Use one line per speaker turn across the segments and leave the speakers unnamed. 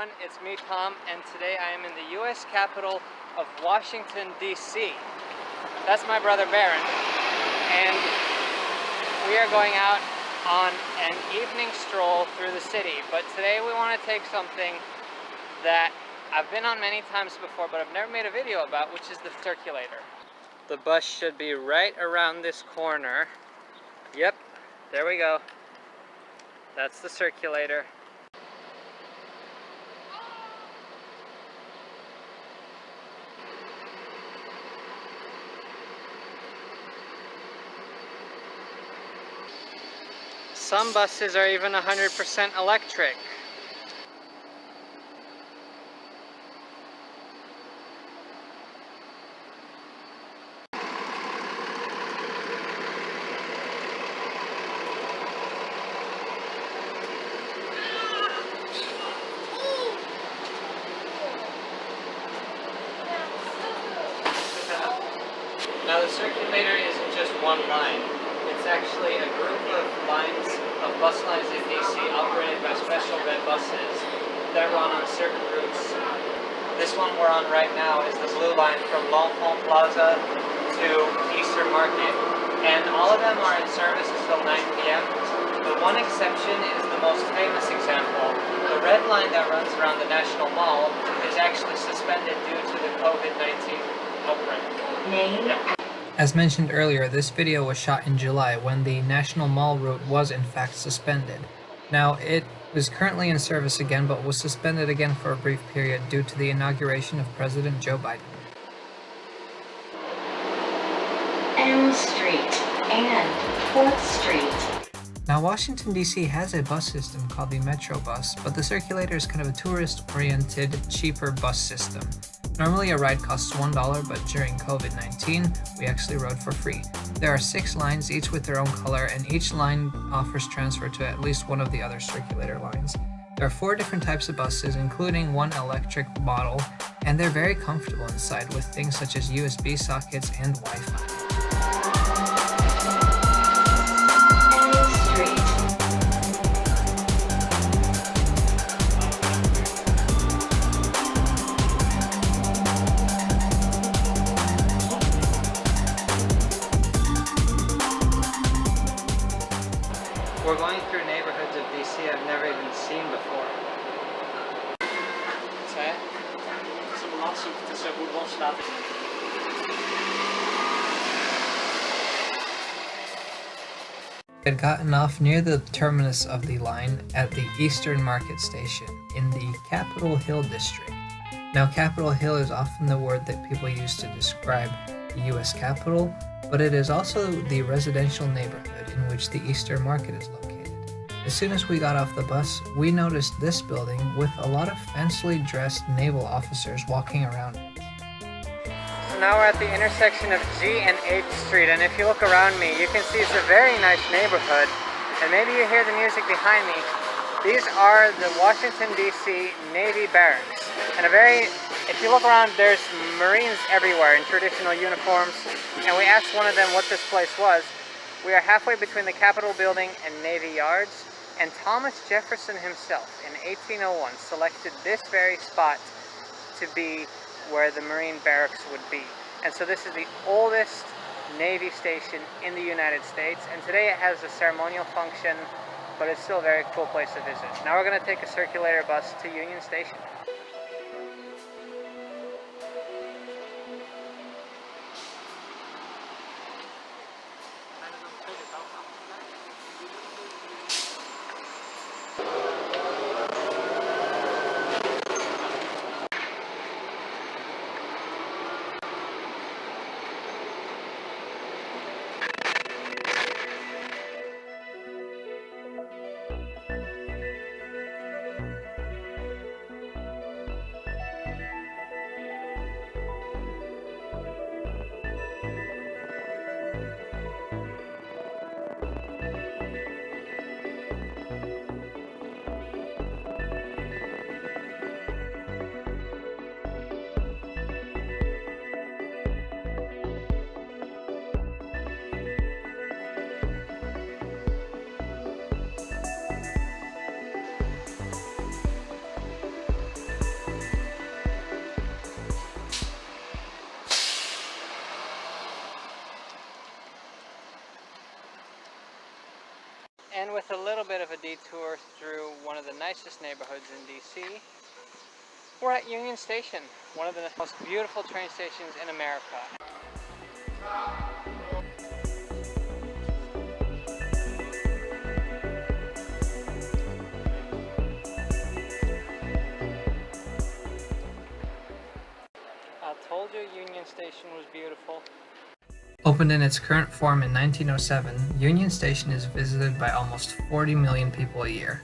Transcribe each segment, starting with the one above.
everyone, it's me, Tom, and today I am in the U.S. capital of Washington, D.C. That's my brother Baron, and we are going out on an evening stroll through the city. But today we want to take something that I've been on many times before, but I've never made a video about, which is the Circulator. The bus should be right around this corner. Yep, there we go. That's the Circulator. Some buses are even 100% electric. Now the Circulator isn't just one line. It's actually a group of lines, of bus lines in DC operated by special red buses that run on certain routes. This one we're on right now is the blue line from L'Enfant Plaza to Eastern Market, and all of them are in service until 9 p.m. The one exception is the most famous example. The red line that runs around the National Mall is actually suspended due to the COVID-19 outbreak.
As mentioned earlier, this video was shot in July when the National Mall route was in fact suspended. Now, it was currently in service again, but was suspended again for a brief period due to the inauguration of President Joe Biden.
Elm Street and 4th Street.
Now, Washington, D.C. has a bus system called the Metro Bus, but the Circulator is kind of a tourist-oriented, cheaper bus system. Normally a ride costs $1, but during COVID-19, we actually rode for free. There are 6 lines, each with their own color, and each line offers transfer to at least one of the other Circulator lines. There are 4 different types of buses, including one electric model, and they're very comfortable inside with things such as USB sockets and Wi-Fi.
We're going through neighborhoods of DC I've never even seen before.
We had gotten off near the terminus of the line at the Eastern Market Station in the Capitol Hill district. Now, Capitol Hill is often the word that people use to describe the U.S. Capitol, but it is also the residential neighborhood in which the Eastern Market is located. As soon as we got off the bus, we noticed this building with a lot of fancily dressed naval officers walking around it.
So now we're at the intersection of G and H Street, and if you look around me, you can see it's a very nice neighborhood, and maybe you hear the music behind me. These are the Washington, D.C. Navy barracks, and if you look around, there's Marines everywhere in traditional uniforms, and we asked one of them what this place was. We are halfway between the Capitol building and Navy Yards, and Thomas Jefferson himself in 1801 selected this very spot to be where the Marine barracks would be. And so this is the oldest Navy station in the United States, and today it has a ceremonial function, but it's still a very cool place to visit. Now we're going to take a Circulator bus to Union Station. the nicest neighborhoods in DC. We're at Union Station, one of the most beautiful train stations in America. I told you Union Station was beautiful.
Opened in its current form in 1907, Union Station is visited by almost 40 million people a year.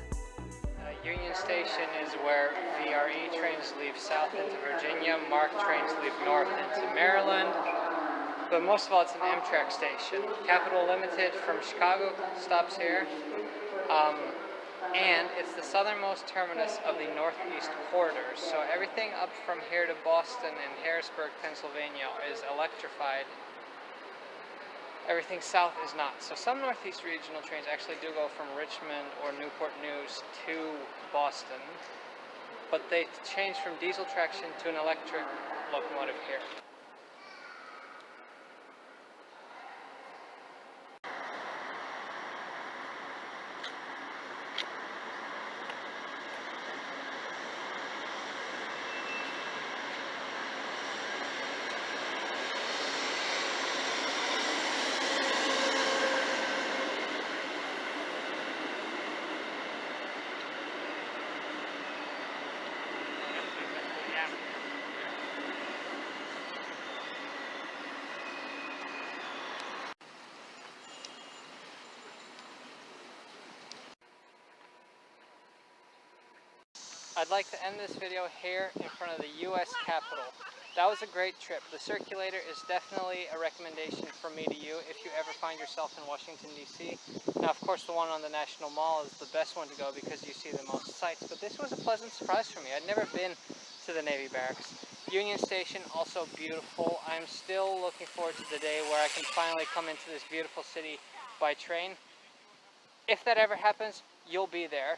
Union Station is where VRE trains leave south into Virginia, MARC trains leave north into Maryland, but most of all it's an Amtrak station. Capital Limited from Chicago stops here, and it's the southernmost terminus of the Northeast Corridor, so everything up from here to Boston and Harrisburg, Pennsylvania is electrified. Everything south is not. So some Northeast regional trains actually do go from Richmond or Newport News to Boston, but they change from diesel traction to an electric locomotive here. I'd like to end this video here in front of the US Capitol. That was a great trip. The Circulator is definitely a recommendation from me to you if you ever find yourself in Washington, D.C. Now, of course, the one on the National Mall is the best one to go because you see the most sights, but this was a pleasant surprise for me. I'd never been to the Navy Barracks. Union Station, also beautiful. I'm still looking forward to the day where I can finally come into this beautiful city by train. If that ever happens, you'll be there.